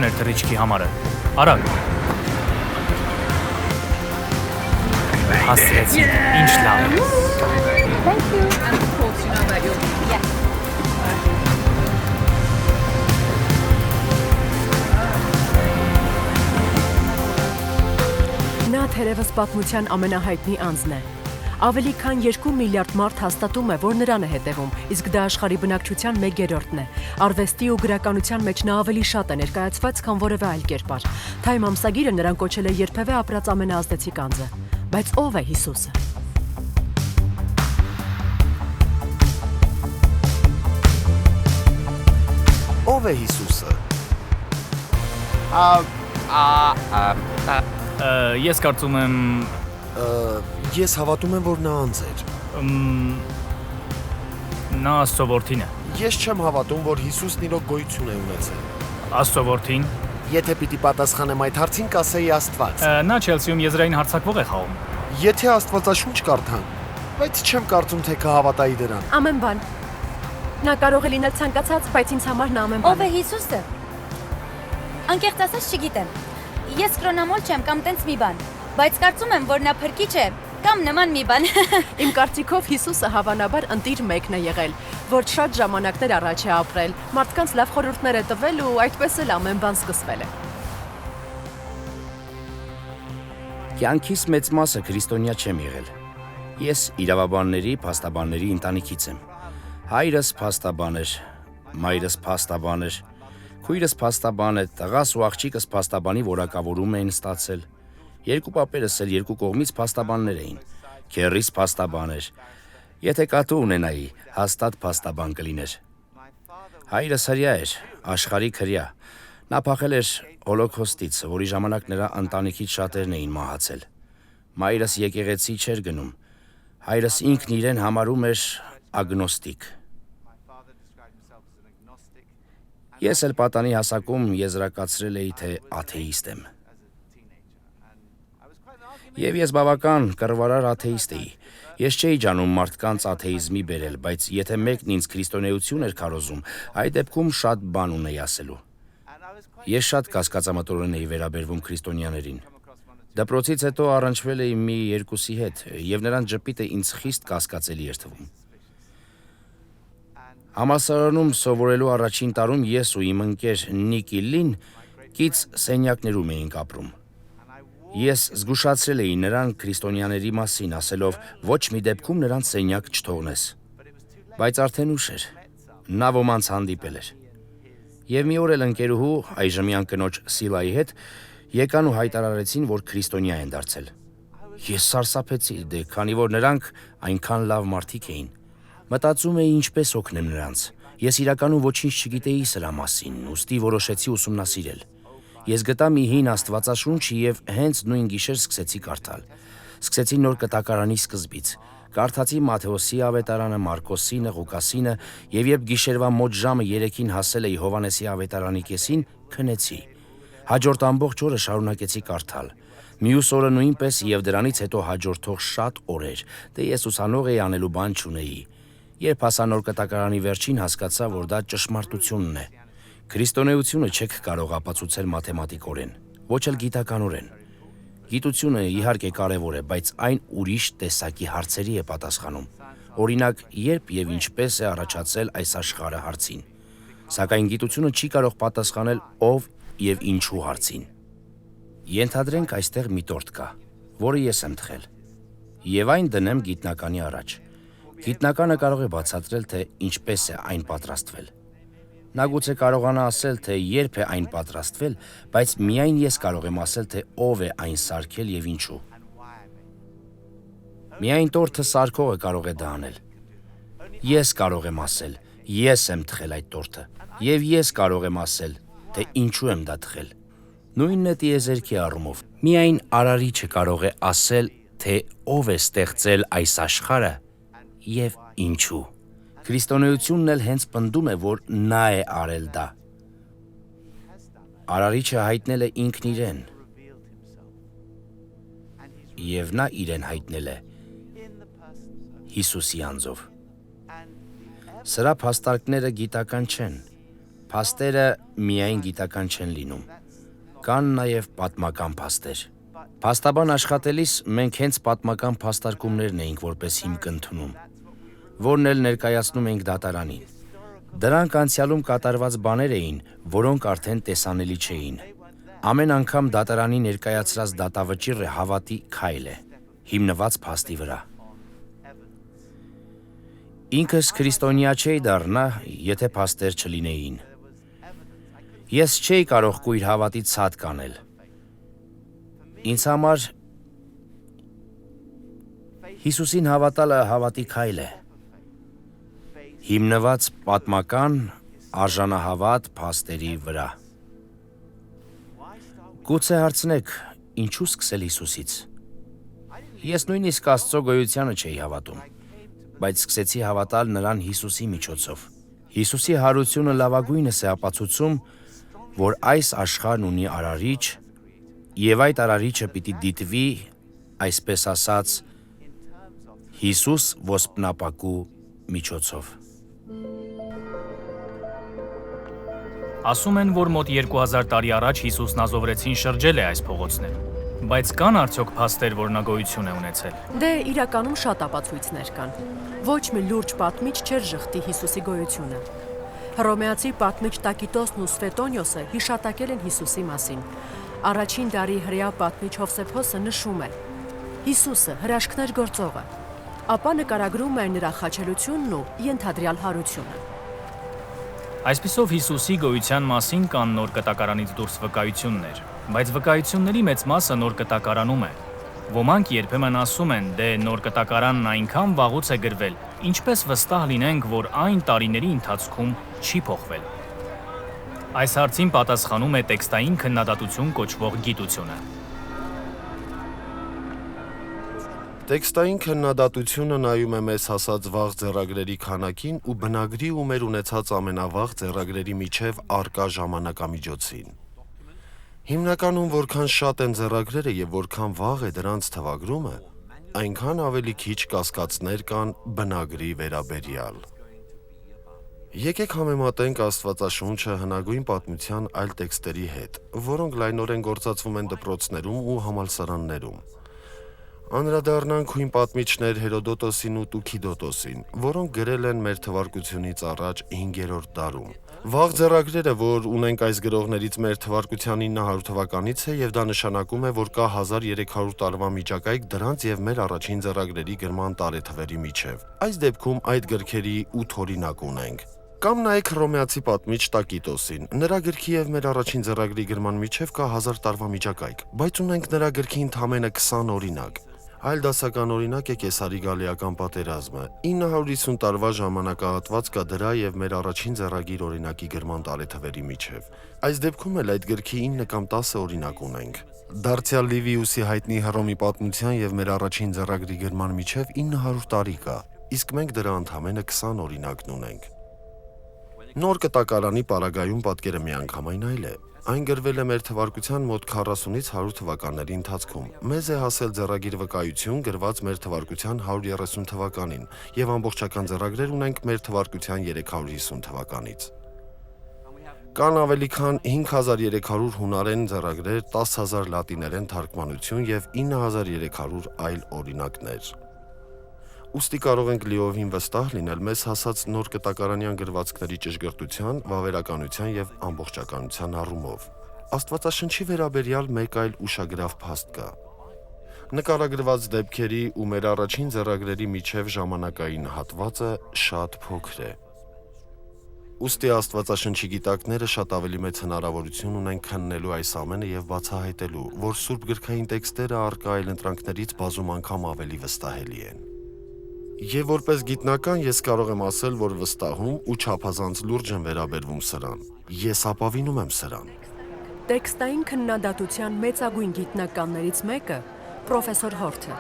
էր թռիչքի համարը։ Արագ։ Հասցրեցի, ինչ լավ։ Thank you. And of course you know that you're... Yes. Նա թերևս պատմության ամենահայտնի անձն է։ Ավելի քան 2 միլիարդ մարդ հաստատում է, որ նրան է հետևում, իսկ դա աշխարհի բնակչության 1/3-ն է։ Արվեստի ու գրականության մեջ նա ավելի շատ է ներկայացված, քան որևէ այլ կերպար։ Time ամսագիրը նրան կոչել է երբևէ ապրած ամենաազդեցիկ անձը։ Բայց ով է Հիսուսը։ Ով է Հիսուսը։ Ես կարծում եմ Ես հավատում եմ, որ նա անձ էր։ նա Աստծո որդին է։ Ես չեմ հավատում, որ Հիսուսն իրոք գոյություն է ունեցել։ Աստծո որդին։ Եթե պիտի պատասխանեմ այդ հարցին, կասեի Աստված։ Նա Չելսիում եզրային հարձակվող է խաղում։ Եթե Աստվածաշունչ կարդան, բայց չեմ կարծում, թե կհավատայի դրան։ Ամեն բան։ Նա կարող է լինել ցանկացած, բայց ինձ համար նա ամեն բան Ով է Հիսուսը։ Անկեղծ ասած չգիտեմ։ Ես կրոնամոլ չեմ կամ տենց մի բան, բայց կարծում եմ, որ նա փրկիչ է կամ նման մի բան։ Իմ կարծիքով Հիսուսը հավանաբար ընտիր մեկն է եղել, որ շատ ժամանակներ առաջ է ապրել, մարդկանց լավ խորհուրդներ է տվել ու այդպես էլ ամեն բան սկսվել է։ Կյանքիս մեծ մասը քրիստոնյա չեմ եղել։ Ես իրավաբանների, փաստաբանների ընտանիքից եմ։ Հայրս փաստաբան էր, մայրս փաստաբան էր, քույրս փաստաբան է, տղաս ու աղջիկս փաստաբանի որակավորում էին ստացել։ Երկու պապերս էլ երկու կողմից փաստաբաններ էին։ Քեռիս փաստաբան էր։ Եթե կատու ունենայի, հաստատ փաստաբան կլիներ։ Հայրս հրյա էր, աշխարհիկ հրյա։ Նա փախել էր հոլոքոստից, որի ժամանակ նրա ընտանիքից շատերն էին մահացել։ Մայրս եկեղեցի չէր գնում։ Հայրս ինքն իրեն համարում էր ագնոստիկ։ Ես էլ պատանի հասակում եզրակացրել էի, թե աթեիստ եմ։ Եվ ես բավական կռվարար աթեիստ էի։ Ես չէի ջանում մարդկանց աթեիզմի բերել, բայց եթե մեկն ինձ քրիստոնեություն էր քարոզում, այդ դեպքում շատ բան ունեի ասելու։ Ես շատ կասկածամտորեն էի վերաբերվում քրիստոնյաներին։ Դպրոցից հետո առնչվել էի մի երկուսի հետ, եւ նրանց ժպիտը ինձ խիստ կասկածելի էր թվում։ Համալսարանում սովորելու առաջին տարում ես ու իմ ընկեր Նիկի Լին կից սենյակներում էինք ապրում։ Ես զգուշացրել էի նրան քրիստոնյաների մասին, ասելով ոչ մի դեպքում նրանց սենյակ չթողնես։ Բայց արդեն ուշ էր։ Նա ոմանց հանդիպել էր։ Եվ մի օր էլ ընկերուհու այժմյան կնոջ Սիլայի հետ եկան ու հայտարարեցին, որ քրիստոնյա են դարձել։ Ես սարսափեցի, քանի որ նրանք այնքան լավ մարդիկ էին։ Մտածում էի ինչպես օգնեմ նրանց։ Ես իրականում ոչինչ չգիտեի սրա մասին, ուստի որոշեցի ուսումնասիրել։ Ես գտա մի հին աստվածաշունչ եւ հենց նույն գիշեր սկսեցի կարդալ։ Սկսեցի նոր կտակարանի սկզբից։ Կարդացի Մատթեոսի ավետարանը, Մարկոսինը, Ղուկասինը եւ երբ գիշերվա մոտ ժամը 3-ին հասել էի Հովհաննեսի ավետարանի կեսին, քնեցի։ Հաջորդ ամբողջ օրը շարունակեցի կարդալ։ Մյուս օրը նույնպես եւ դրանից հետո հաջորդող շատ օրեր, դե ես ուսանող էի, անելու բան չունեի։ Երբ հասա նոր կտակարանի վերջին, հասկացա, որ դա ճշմարտությունն է։ Քրիստոնեությունը չեք կարող ապացուցել մաթեմատիկորեն, ոչ էլ գիտականորեն։ Գիտությունը իհարկե կարևոր է, բայց այն ուրիշ տեսակի հարցերի է պատասխանում։ Օրինակ, երբ եւ ինչպես է առաջացել այս աշխարհը հարցին։ Սակայն գիտությունը չի կարող պատասխանել ով եւ ինչու հարցին։ Ենթադրենք այստեղ մի տորտ կա, որը ես եմ թխել։ Եվ այն դնեմ գիտնականի առաջ։ Գիտնականը կարող է բացատրել, թե ինչպես է այն պատրաստվել։ Նա գուցե կարողանա ասել, թե երբ է այն պատրաստվել, բայց միայն ես կարող եմ ասել, թե ով է այն սարքել եւ ինչու։ Միայն տորթը սարքողը կարող է դա անել։ Ես կարող եմ ասել, ես եմ թխել այդ տորթը, եւ ես կարող եմ ասել, թե ինչու եմ դա թխել։ Նույնն է տիեզերքի առումով։ Միայն արարիչը կարող է ասել, թե ով է ստեղծել այս աշխարհը եւ ինչու։ Քրիստոնեությունն էլ հենց պնդում է, որ նա է արել դա։ Արարիչը հայտնել է ինքն իրեն։ Եվ նա իրեն հայտնել է Հիսուսի անձով։ Սրա փաստարկները գիտական չեն, Փաստերը միայն գիտական չեն լինում։ Կան նաև պատմական փաստեր։ Փաստաբան աշխատելիս մենք հենց պատմական փաստարկումներն էինք որպես հիմք ընդունում, որն էլ ներկայացնում ենք դատարանին։ Դրանք անցյալում կատարված բաներ էին, որոնք արդեն տեսանելի չէին։ Ամեն անգամ դատարանի ներկայացրած դատավճիռը հավատի քայլ է, հիմնված փաստի վրա։ Ինքս քրիստոնյա չէի դառնա, եթե փաստեր չլինեին։ Ես չէի կարող կույր հավատից ցած կանել։ Ինձ համար Հիսուսին հավատալը հավատի քայլ է, հիմնված պատմական արժանահավատ փաստերի վրա։ Գուցե հարցնեք, ինչու սկսել Հիսուսից։ Ես նույնիսկ Աստծո գոյությանը չէի հավատում, բայց սկսեցի հավատալ նրան Հիսուսի միջոցով։ Հիսուսի հարությունը լավագույնս է ապացուցում, որ այս աշխարհն ունի արարիչ, եւ այդ արարիչը պիտի դիտվի, այսպես ասած, Հիսուս ոսպնապակու միջոցով։ Ասում են, որ մոտ 2000 տարի առաջ Հիսուս Նազովրեցին շրջել է այս փողոցներում, բայց կան արդյոք փաստեր, որ նա գոյություն է ունեցել։ Դե իրականում շատ ապացույցներ կան։ Ոչ մի լուրջ պատմիչ չէր ժխտի Հիսուսի գոյությունը։ Հռոմեացի պատմիչ Տակիտոսն ու Սվետոնիոսը հիշատակել են Հիսուսի մասին։ Առաջին դարի հրեա պատմիչ Հովսեփոսը նշում է. Հիսուսը հրաշքներ գործողը, ապա նկարագրում է նրա խաչելությունն ու ենթադրյալ հարությունը։ Այսպիսով Հիսուսի գոյության մասին կան նոր կտակարանից դուրս վկայություններ, բայց վկայությունների մեծ մասը նոր կտակարանում է։ Ոմանք երբեմն ասում են, դե նոր կտակարանն այնքան վաղուց է գրվել, ինչպես վստահ լինենք, որ այն տարիների ընթացքում չի փոխվել։ Այս հարցին պատասխանում է տեքստային քննադատություն կոչվող գիտությունը։ Տեքստային քննադատությունը նայում է մեզ հասած վաղ ձեռագրերի քանակին ու բնագրի ու մեր ունեցած ամենավաղ ձեռագրերի միջև առկա ժամանակամիջոցին։ Հիմնականում որքան շատ են ձեռագրերը եւ որքան վաղ է դրանց թվագրումը, այնքան ավելի քիչ կասկածներ կան բնագրի վերաբերյալ։ Եկեք համեմատենք Աստվածաշունչը հնագույն պատմության այլ տեքստերի հետ, որոնք լայնորեն գործածվում են դպրոցներում ու համալսարաններում։ Անդրադառնանք հույն պատմիչներ Հերոդոտոսին ու Տուքիդոտոսին, որոնք գրել են մեր թվարկությունից առաջ 5-րդ դարում։ Վաղ ձեռագրերը, որ ունենք այս գրողներից մեր թվարկության 900 թվականից է, եւ դա նշանակում է, որ կա 1300 տարվա միջակայք դրանց եւ մեր առաջին ձեռագրերի գրման տարեթվերի միջև։ Այս դեպքում այդ գրքերի 8 օրինակ ունենք։ Կամ նայեք հռոմեացի պատմիչ Տակիտոսին։ Նրա գրքի եւ մեր առաջին ձեռագրի գրման միջև կա 1000 տարվա միջակայք, բայց ունենք նրա գրքի ընդամենը 20 օրինակ։ Այլ դասական օրինակ է Կեսարի Գալիական պատերազմը։ 950 տարվա ժամանակահատված կա դրա եւ մեր առաջին ձեռագիր օրինակի գրման տարեթվերի միջև։ Այս դեպքում էլ այդ գրքի 9 կամ 10 օրինակ ունենք։ Դարձյալ Լիվիուսի հայտնի Հռոմի պատմության եւ մեր առաջին ձեռագրի գրման միջև 900 տարի կա, իսկ մենք դրա ընդամենը 20 օրինակն ունենք։ Նոր կտակարանի պարագայում պատկերը միանգամայն այլ է։ Այն գրվել է մեր թվարկության մոտ 40-ից 100 թվականների ընթացքում։ Մեզ է հասել ձեռագիր վկայություն գրված մեր թվարկության 130 թվականին եւ ամբողջական ձեռագրեր ունենք մեր թվարկության 350 թվականից։ Կան ավելի քան 5300 հունարեն ձեռագրեր, 10000 լատիներեն թարգմանություն եւ 9300 այլ օրինակներ։ Ուստի կարող ենք լիովին վստահ լինել մեզ հասած նոր կտակարանյան գրվածքների ճշգրտության, վավերականության եւ ամբողջականության առումով։ Աստվածաշնչի վերաբերյալ մեկ այլ ուշագրավ փաստ կա։ Նկարագրված դեպքերի ու մեր առաջին ձեռագրերի միջև ժամանակային հատվածը շատ փոքր է։ Ուստի Աստվածաշնչի գիտակները շատ ավելի մեծ հնարավորություն ունեն քննելու այս ամենը եւ բացահայտելու, որ սուրբ գրքային տեքստերը առկա այլ ընտրանքներից բազում անգամ ավելի վստահելի են։ Եվ որպես գիտնական ես կարող եմ ասել, որ վստահում ու չափազանց լուրջ եմ վերաբերվում սրան։ Ես ապավինում եմ սրան։ Տեքստային քննադատության մեծագույն գիտնականներից մեկը պրոֆեսոր Հորթը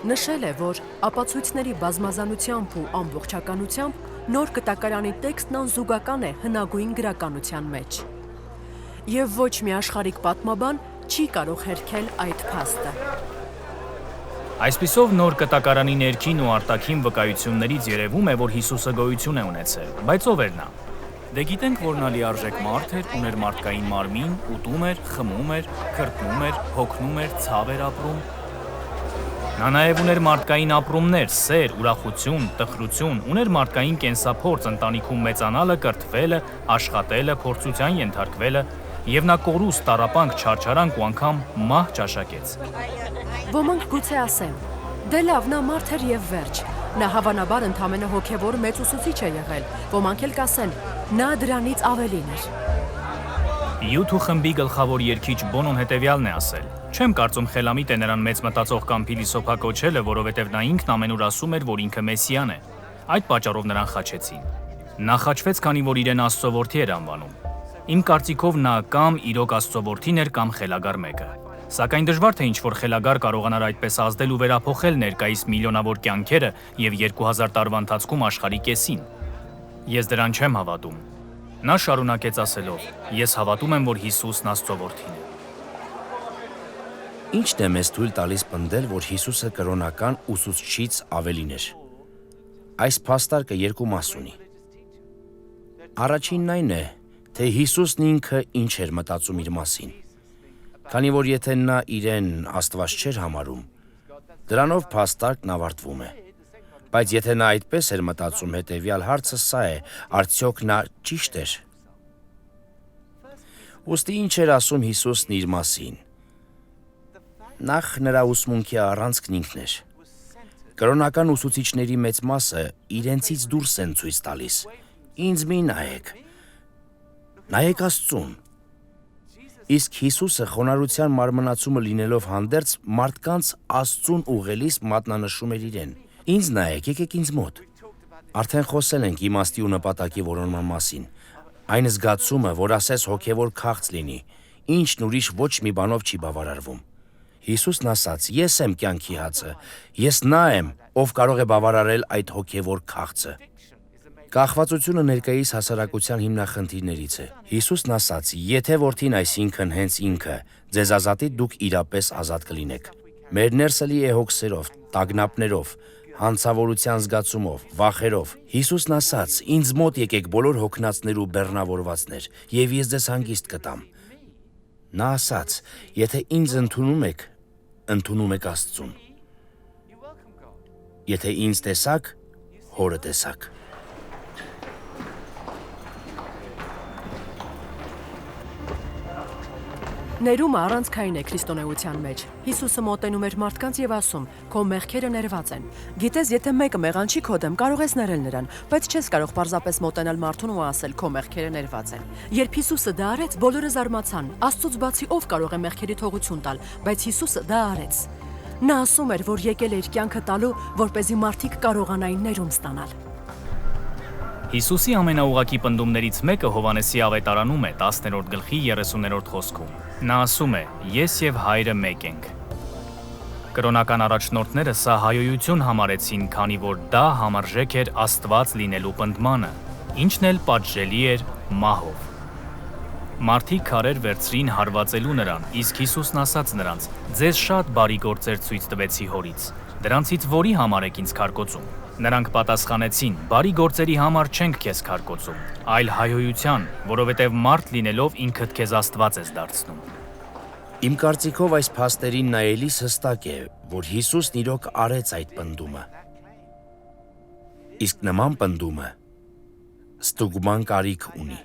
նշել է, որ ապացույցների բազմազանությամբ ու ամբողջականությամբ նոր կտակարանի տեքստն անզուգական է հնագույն գրականության մեջ։ Եվ ոչ մի աշխարհիկ պատմաբան չի կարող հերքել այդ փաստը։ Այսպիսով նոր կտակարանի ներքին ու արտաքին վկայություններից երևում է, որ Հիսուսը գոյություն է ունեցել, բայց ով էր նա։ Դե գիտենք, որ նա լիարժեք մարդ էր, ուներ մարդկային մարմին, ուտում էր, խմում էր, քրտնում էր, հոգնում էր, ցավ էր ապրում։ Նա նաև ուներ մարդկային ապրումներ, սեր, ուրախություն, տխրություն, ուներ մարդկային կենսափորձ, ընտանիքում մեծանալը, կրթվելը, աշխատելը, փորձության ենթարկվելը, եւ նա կորուստ, տառապանք, չարչարանք ու անգամ մահ ճաշակեց։ Ոմանք գուցե ասեն. «Դե լավ, նա մարդ էր եւ վերջ։ Նա հավանաբար ընդամենը հոգեվոր մեծ ուսուցիչ է եղել»։ Ոմանք էլ կասեն. «Նա դրանից ավելին էր»։ YouTube խմբի գլխավոր երգիչ Բոնոն հետևյալն է ասել. Չեմ կարծում խելամիտ է նրան մեծ մտածող կամ փիլիսոփա կոչելը, որովհետև նա ինքն ամենուր ասում էր, որ ինքը Մեսիան է։ Այդ պատճառով նրան խաչեցին։ Նա խաչվեց, քանի որ իրեն Աստծո որդի էր անվանում։ Իմ կարծիքով նա կամ իրոք Աստծո որդին էր կամ խելագար մեկը։ Սակայն դժվար թե ինչ-որ խելագար կարողանար այդպես ազդել ու վերափոխել ներկայիս միլիոնավոր կյանքերը եւ 2000 տարվա ընթացքում աշխարհի կեսին։ Ես դրան չեմ հավատում։ Նա շարունակեց ասելով. Ես հավատում եմ, որ Հիսուսն Աստծո որդին է։ Ինչն է մեզ թույլ տալիս պնդել, որ Հիսուսը կրոնական ուսուցչից ավելին էր։ Այս փաստարկը երկու մաս ունի։ Առաջինն այն է, թե Հիսուսն ինքը ինչ էր մտածում իր մասին։ Քանի որ եթե նա իրեն Աստված չէր համարում, դրանով փաստարկն ավարտվում է։ Բայց եթե նա այդպես էր մտածում, հետևյալ հարցը սա է. արդյոք նա ճիշտ էր։ Ոստի ինչ էր ասում Հիսուսն իր մասին։ Նախ նրա ուսմունքի առանցքն ինքն էր։ Կրոնական ուսուցիչների մեծ մասը իրենցից դուրս են ցույց տալիս. ինձ մի նայեք։ Նայեք Աստծուն։ Իսկ Հիսուսը խոնարհության մարմնացումը լինելով հանդերձ մարդկանց Աստծուն ուղղելիս մատնանշում էր իրեն։ Ինձ նայեք, եկեք ինձ մոտ։ Արդեն խոսել ենք իմաստի ու նպատակի որոնման մասին։ Այն զգացումը, որ ասես հոգևոր քաղց լինի, ինչն ուրիշ ոչ մի բանով չի բավարարվում։ Հիսուսն ասաց. ես եմ կյանքի հացը, ես նա եմ, ով կարող է բավարարել այդ հոգևոր քաղցը։ Կախվածությունը ներկայիս հասարակության հիմնախնդիրներից է։ Հիսուսն ասաց. եթե որդին, այսինքն հենց ինքը, ձեզ ազատի, դուք իրապես ազատ կլինեք։ Մեր ներսը լի է հոգսերով, տագնապներով, հանցավորության զգացումով, վախերով։ Հիսուսն ասաց. ինձ մոտ եկեք բոլոր հոգնածներ ու բեռնավորվածներ, եւ ես ձեզ հանգիստ կտամ։ Նա ասաց. եթե ինձ ընդունում եք, ընդունում եք Աստծուն։ Եթե ինձ տեսաք, Հորը տեսաք։ Ներումը առանցքային է քրիստոնեության մեջ։ Հիսուսը մոտենում էր մարդկանց եւ ասում. «Քո մեղքերը ներված են»։ Գիտես, եթե մեկը մեղանչի քո դեմ, կարող ես ներել նրան, բայց չես կարող պարզապես մոտենալ մարդուն ու ասել քո մեղքերը ներված են։ Երբ Հիսուսը դա արեց, բոլորը զարմացան։ Աստծուց բացի ով կարող է մեղքերի թողություն տալ, բայց Հիսուսը դա արեց։ Նա ասում էր, որ եկել է իր կյանքը տալու, որպեսզի մարդիկ կարողանային ներում ստանալ։ Հիսուսի ամենաուղղակի պնդումներից մեկը Հովհաննեսի ավետարանում է 10-րդ գլխի 30-րդ խոսքում։ Նա ասում է. «Ես եւ Հայրը մեկ ենք»։ Կրոնական առաջնորդները սա հայոյություն համարեցին, քանի որ դա համարժեք էր Աստված լինելու պնդմանը, ինչն էլ պատժելի էր մահով։ Մարդիկ քարեր վերցրին հարվածելու նրան, իսկ Հիսուսն ասաց նրանց. «Ձեզ շատ բարի գործեր ցույց տվեցի Հորից, դրանցից որի համար եք ինձ քարկոծում»։ Նրանք պատասխանեցին. «Բարի գործերի համար չենք քեզ քարկոծում, այլ հայհոյության, որովհետև մարդ լինելով ինքդ քեզ Աստված ես դարձնում»։ Իմ կարծիքով այս փաստերին նայելիս հստակ է, որ Հիսուսն իրոք արեց այդ պնդումը։ Իսկ նման պնդումը ստուգման կարիք ունի։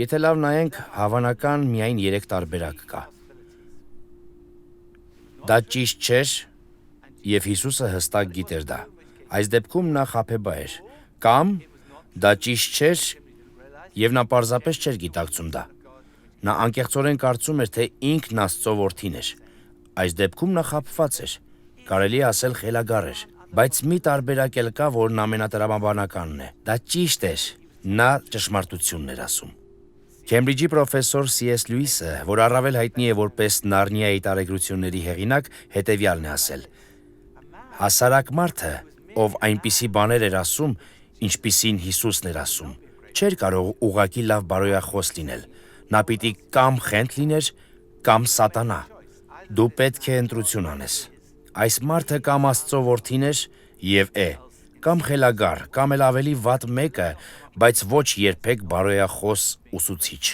Եթե լավ նայենք, հավանական միայն 3 տարբերակ կա։ Դա ճիշտ չէր, եւ Հիսուսը հստակ գիտեր դա։ Այս դեպքում նա խաբեբա էր, կամ դա ճիշտ չէր, եւ նա պարզապես չէր գիտակցում դա։ Նա անկեղծորեն կարծում էր, թե ինքն Աստծո որդին էր։ Այս դեպքում նա խաբված էր, կարելի է ասել խելագար էր, բայց մի տարբերակ էլ կա, որն ամենատրամաբանականն է։ Դա ճիշտ էր, նա ճշմարտությունն էր ասում։ Քեմբրիջի պրոֆեսոր C.S. Լյուիսը, որ առավել հայտնի է որպես Նարնիայի տարեգրությունների հեղինակ, հետևյալն է ասել. հասարակ մարդը, ով այնպիսի բաներ էր ասում, ինչպիսին Հիսուսն էր ասում, չէր կարող ուղղակի լավ բարոյախոս լինել։ Նա պիտի կամ խենթ լիներ, կամ սատանա։ Դու պետք է ընտրություն անես։ Այս մարդը կամ Աստծո որդին էր եւ է, կամ խելագար, կամ էլ ավելի վատ մեկը, բայց ոչ երբեք բարոյախոս ուսուցիչ։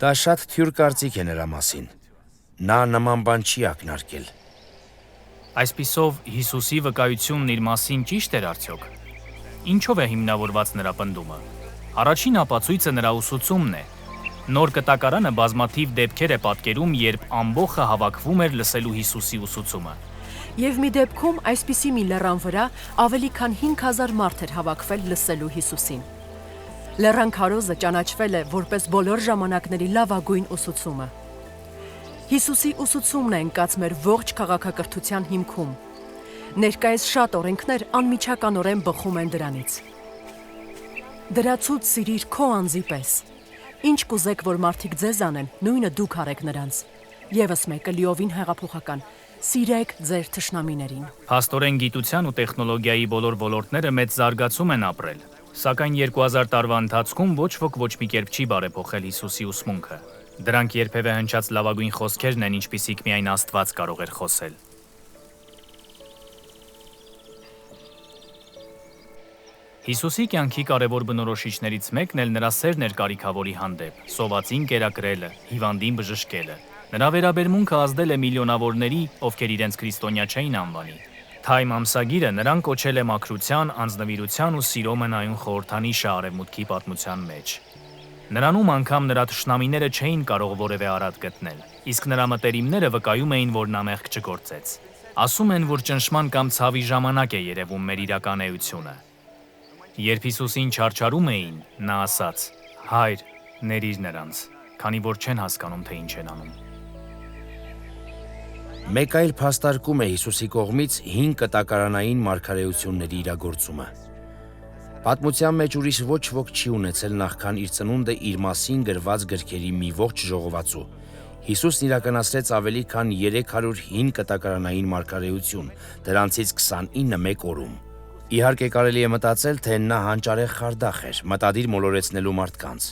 Դա շատ թյուր կարծիք է նրա մասին։ Նա նման բան չի ակնարկել։ Այսպիսով Հիսուսի վկայությունն իր մասին ճիշտ էր արդյոք։ Ինչով է հիմնավորված նրա պնդումը։ Առաջին ապացույցը նրա ուսուցումն է։ Նոր կտակարանը բազմաթիվ դեպքեր է պատկերում, երբ ամբողջը հավաքվում էր լսելու Հիսուսի ուսուցումը։ Եվ մի դեպքում այսպիսի մի լեռան վրա ավելի քան 5000 մարդ էր հավաքվել լսելու Հիսուսին։ Լեռան քարոզը ճանաչվել է որպես բոլոր ժամանակների լավագույն ուսուցումը։ Հիսուսի ուսուցումն է ընկած մեր ողջ քաղաքակրթության հիմքում։ Ներկայիս շատ օրենքներ անմիջականորեն բխում են դրանից։ Դրացուց սիրիր քո անձի պես։ Ինչ կուզեք, որ մարդիկ ձեզ անեն, նույնը դուք արեք նրանց։ Եվս մեկը լիովին հեղափոխական. սիրեք ձեր թշնամիներին։ Փաստորեն գիտության ու տեխնոլոգիայի բոլոր ոլորտները մեծ զարգացում են ապրել, սակայն 2000 տարվա ընթացքում ոչ ոք ոչ մի կերպ չի բարեփոխել Հիսուսի ուսմունքը։ Դրանք երբևէ հնչած լավագույն խոսքերն են, ինչպիսիք միայն Աստված կարող էր խոսել։ Հիսուսի կյանքի կարևոր բնորոշիչներից մեկն էլ նրա սերն էր կարիքավորի հանդեպ, սովածին կերակրելը, հիվանդին բժշկելը։ Նրա վերաբերմունքը ազդել է միլիոնավորների, ովքեր իրենց քրիստոնյա չէին անվանի։ Թայմ ամսագիրը նրան կոչել է մաքրության, անձնվիրության ու սիրո մնայուն խորհրդանիշը արևմուտքի պատմության մեջ։ Նրանում անգամ նրա թշնամիները չէին կարող որևէ արատ գտնել, իսկ նրա մտերիմները վկայում էին, որ նա մեղք չգործեց։ Ասում են, որ ճնշման կամ ցավի ժամանակ է երևում մեր իրական էությունը։ Երբ Հիսուսին չարչարում էին, նա ասաց. «Հայր, ներիր նրանց, քանի որ չեն հասկանում, թե ինչ են անում»։ Մեկ այլ փաստարկում է Հիսուսի կողմից 5 կտակարանային մարգարեությունների իրագործումը։ Պատմության մեջ ուրիշ ոչ ոք չի ունեցել նախքան իր ծնունդը իր մասին գրված գրքերի մի ողջ ժողովածու։ Հիսուսն իրականացրեց ավելի քան 305 կտակարանային մարգարեություն, դրանցից 29-ը մեկ օրում։ Իհարկե կարելի է մտածել, թե նա հանճարեղ խարդախ էր, մտադիր մոլորեցնելու մարդկանց։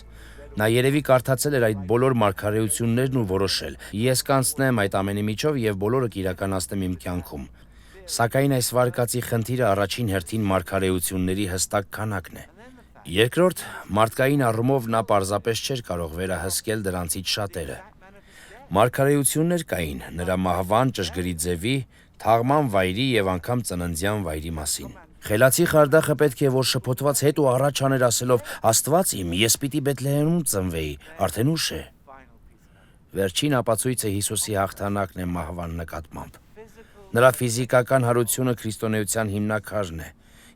Նա երևի կարդացել էր այդ բոլոր մարգարեություններն ու որոշել. ես կանցնեմ այդ ամենի միջով եւ բոլորը կիրականացնեմ իմ կյանքում։ Սակայն այս վարկածի խնդիրը առաջին հերթին մարգարեությունների հստակ քանակն է։ Երկրորդ, մարդկային առումով նա պարզապես չէր կարող վերահսկել դրանցից շատերը։ Մարգարեություններ կային նրա մահվան, ճշգրիտ ձևի, թաղման վայրի եւ անգամ ծննդյան վայրի մասին։ Խելացի խարդախը պետք է որ շփոթված հետ ու առաջ աներ ասելով. «Աստված իմ, ես պիտի Բեթլեհեմում ծնվեի, արդեն ուշ է»։ Վերջին ապացույցը Հիսուսի հաղթանակն է մահվան նկատմամբ։ Նրա ֆիզիկական հարությունը քրիստոնեության հիմնաքարն է,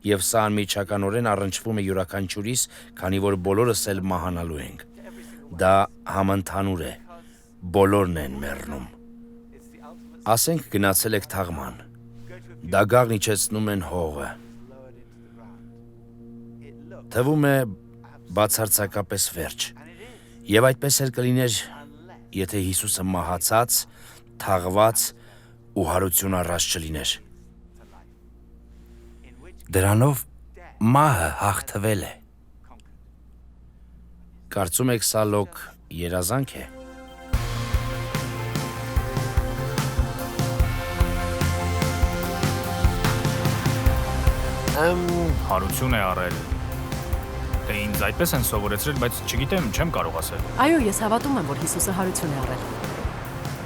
եւ սա անմիջականորեն առնչվում է յուրաքանչյուրիս, քանի որ բոլորս էլ մահանալու ենք։ Դա համընդհանուր է, բոլորն են մեռնում։ Ասենք գնացել եք թաղման։ Դագաղն իջեցնում են հողը։ Թվում է բացարձակապես վերջ։ Եվ այդպես էլ կլիներ, եթե Հիսուսը մահացած, թաղված ու հարություն առած չլիներ։ Դրանով մահը հաղթվել է։ Կարծում եք սա լոկ երազանք է։ Հարություն է առել։ Դե ինձ այդպես են սովորեցրել, բայց չգիտեմ, չեմ կարող ասել։ Այո, ես հավատում եմ, որ Հիսուսը հարություն է առել։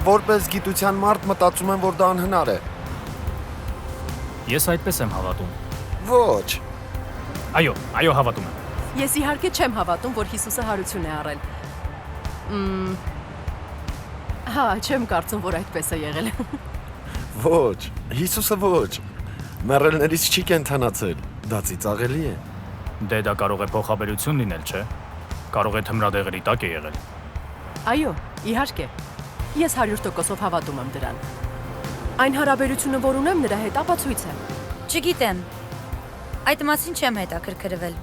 Որպես գիտության մարդ մտածում եմ, որ դա անհնար է։ Ես այդպես եմ հավատում։ Ոչ։ Այո, հավատում եմ։ Ես իհարկե չեմ հավատում, որ Հիսուսը հարություն է առել։ Հա, չեմ կարծում, որ այդպես է եղել։ Ոչ, Հիսուսը ոչ։ Մեռելներից չի կենթանացել։ Դա ծիծաղելի է։ Դե դա կարող է փոխաբերություն լինել, չէ՞։ Կարող է թմրադեղերի տակ է եղել։ Այո, իհարկե։ Ես 100%-ով հավատում եմ դրան։ Այն հարաբերությունը, որ ունեմ նրա հետ, ապացույց է։ Չգիտեմ։ Այդ մասին չեմ հետաքրքրվել։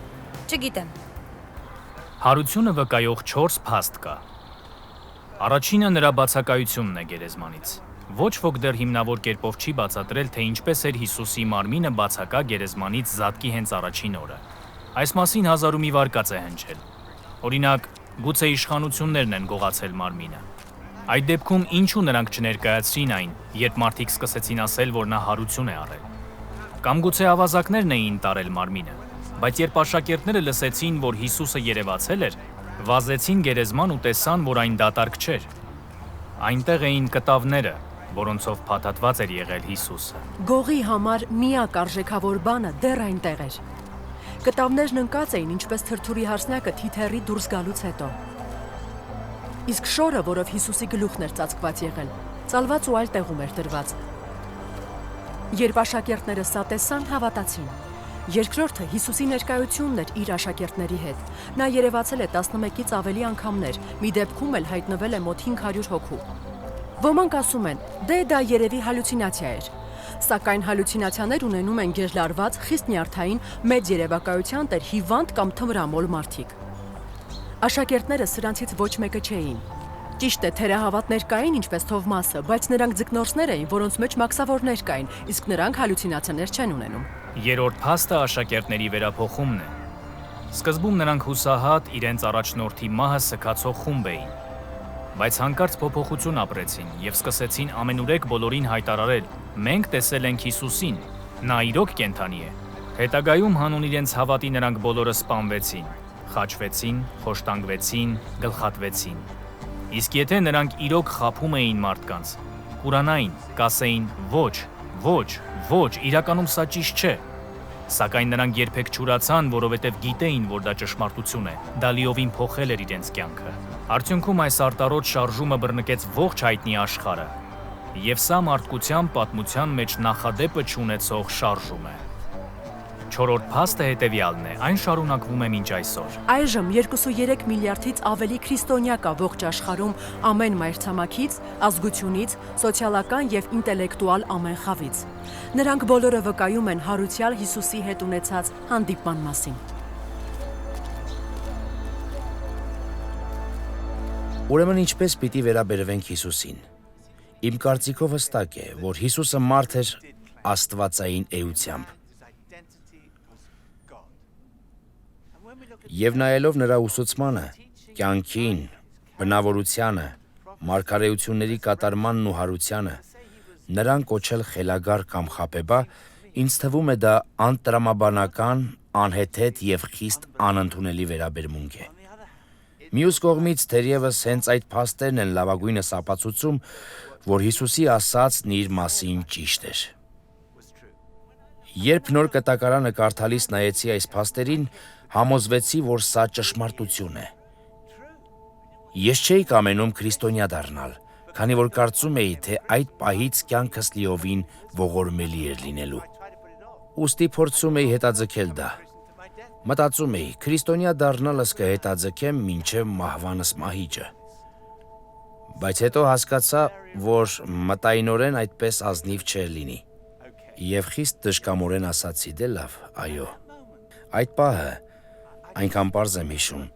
Չգիտեմ։ Հարությունը վկայող 4 փաստ կա։ Առաջինը նրա բացակայությունն է գերեզմանից։ Ոչ ոք դեռ հիմնավոր կերպով չի բացատրել, թե ինչպես էր Հիսուսի մարմինը բացակա գերեզմանից զատկի հենց առաջին օրը։ Այս մասին հազար ու մի վարկած է հնչել։ Օրինակ, գուցե իշխանություններն են գողացել մարմինը։ Այդ դեպքում ինչու նրանք չներկայացրին այն, երբ մարդիկ սկսեցին ասել, որ նա հարություն է առել։ Կամ գուցե ավազակներն էին տարել մարմինը, բայց երբ աշակերտները լսեցին, որ Հիսուսը երևացել էր, վազեցին գերեզման ու տեսան, որ այն դատարկ չէր։ Այնտեղ էին կտավները, որոնցով փաթաթված էր եղել Հիսուսը։ Գողի համար միակ արժեքավոր բանը դեռ այնտեղ էր։ Կտավներն ընկած էին, ինչպես թրթուրի հարսնակը թիթեռի դուրս գալուց հետո։ Իսկ շորը, որով Հիսուսի գլուխն էր ծածկված եղել, ծալված ու այլ տեղում էր դրված։ Երբ աշակերտները սա տեսան, հավատացին։ Երկրորդը Հիսուսի ներկայությունն էր իր աշակերտների հետ։ Նա երևացել է 11-ից ավելի անգամներ, մի դեպքում էլ հայտնվել է մոտ 500 հոգու։ Ոմանք ասում են, դա երևի հալյուցինացիա էր։ Սակայն հալյուցինացիաներ ունենում են գերլարված, խիստ նյարդային, մեծ երևակայության տեր հիվանդ կամ թմրամոլ մարդիկ։ Աշակերտները սրանցից ոչ մեկը չէին։ Ճիշտ է, թերահավատներ կային, ինչպես Թովմասը, բայց նրանք ձկնորսներ էին, որոնց մեջ մաքսավորներ կային, իսկ նրանք հալյուցինացիաներ չեն ունենում։ Երրորդ փաստը աշակերտների վերափոխումն է։ Սկզբում նրանք հուսահատ իրենց առաջնորդի մահը սքացող խումբ էին, բայց հանկարծ փոփոխություն ապրեցին եւ սկսեցին ամենուրեք բոլորին հայտարարել. «Մենք տեսել ենք Հիսուսին, նա իրոք կենդանի է»։ Հետագայում հանուն իրենց հավատի նրանք բոլորը սպանվեցին, խաչվեցին, խոշտանգվեցին, գլխատվեցին։ Իսկ եթե նրանք իրոք խաբում էին մարդկանց, կուրանային, կասեին. «Ոչ, ոչ, ոչ, իրականում սա ճիշտ չէ»։ Սակայն նրանք երբեք չուրացան, որովհետև գիտեին, որ դա ճշմարտություն է, դա լիովին փոխել էր իրենց կյանքը։ Արդյունքում այս արտարոտ շարժումը բռնկեց ողջ հայտնի աշխարհը, եւ սա մարդկության պատմության մեջ նախադեպը չունեցող շարժում է։ Չորրորդ փաստը հետևյալն է, այն շարունակվում է մինչ այսօր։ Այժմ 2.3 միլիարդից ավելի քրիստոնյա կա ողջ աշխարհում ամեն մայրցամաքից, ազգությունից, սոցիալական եւ ինտելեկտուալ ամեն խավից։ Նրանք բոլորը վկայում են հարուցյալ Հիսուսի հետ ունեցած հանդիպման մասին։ Ուրեմն ինչպես պիտի վերաբերվենք Հիսուսին։ Իմ կարծիքով հստակ է, որ Հիսուսը մարդ էր աստվածային էությամբ։ Եվ նայելով նրա ուսուցմանը, կյանքին, բնավորությանը, մարգարեությունների կատարմանն ու հարությանը, նրան կոչել խելագար կամ խաբեբա, ինձ թվում է դա անտրամաբանական, անհեթեթ եւ խիստ անընդունելի վերաբերմունք է։ Մյուս կողմից թերևս հենց այդ փաստերն են լավագույնս ապացուցում, որ Հիսուսի ասածն իր մասին ճիշտ էր։ Երբ նոր կտակարանը կարդալիս նայեցի այս փաստերին, համոզվեցի, որ սա ճշմարտություն է։ Ես չէի կամենում քրիստոնյա դառնալ, քանի որ կարծում էի, թե այդ պահից կյանքս լիովին ողորմելի էր լինելու։ Ուստի փորձում էի հետաձգել դա։ Մտածում էի, քրիստոնյա դառնալս կհետաձգեմ մինչև մահվանս մահիճը։ Բայց հետո հասկացա, որ մտայնորեն այդպես ազնիվ չէր լինի։ Եվ խիստ դժկամորեն ասացի, դե լավ, այո։ Այդ պահը, այնքան պարզ եմ հիշում,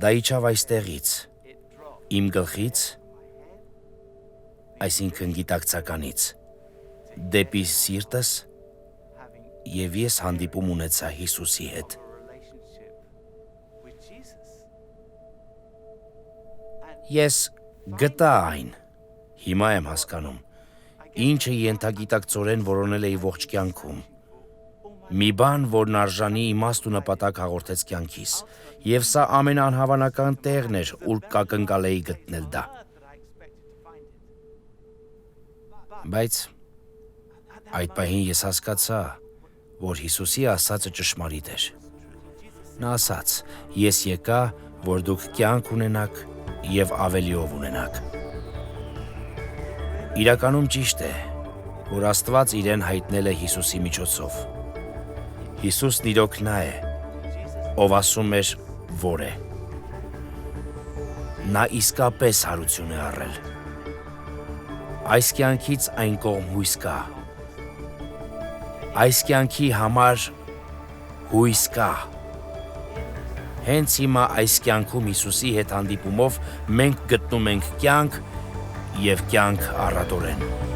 դա իջավ այստեղից, իմ գլխից, այսինքն գիտակցականից, դեպի սիրտս, եւ ես հանդիպում ունեցա Հիսուսի հետ։ Ես գտա այն, հիմա եմ հասկանում, ինչը ենթագիտակցորեն որոնել էի ողջ կյանքում։ Մի բան, որն արժանի իմաստ ու նպատակ հաղորդեց կյանքիս, եւ սա ամենաանհավանական տեղն էր, ուր կակնկալեի գտնել դա։ Բայց այդ պահին ես հասկացա, որ Հիսուսի ասածը ճշմարիտ էր։ Նա ասաց. «Ես եկա, որ դուք կյանք ունենաք եւ ավելիով ունենաք»։ Իրականում ճիշտ է, որ Աստված իրեն հայտնել է Հիսուսի միջոցով։ Հիսուսն իրոք նա է, ով ասում էր, որ է։ Նա իսկապես հարություն է առել։ Այս կյանքից այն կողմ հույս կա։ Այս կյանքի համար հույս կա։ Հենց հիմա այս կյանքում Հիսուսի հետ հանդիպումով մենք գտնում ենք կյանք եւ կյանք առատորեն։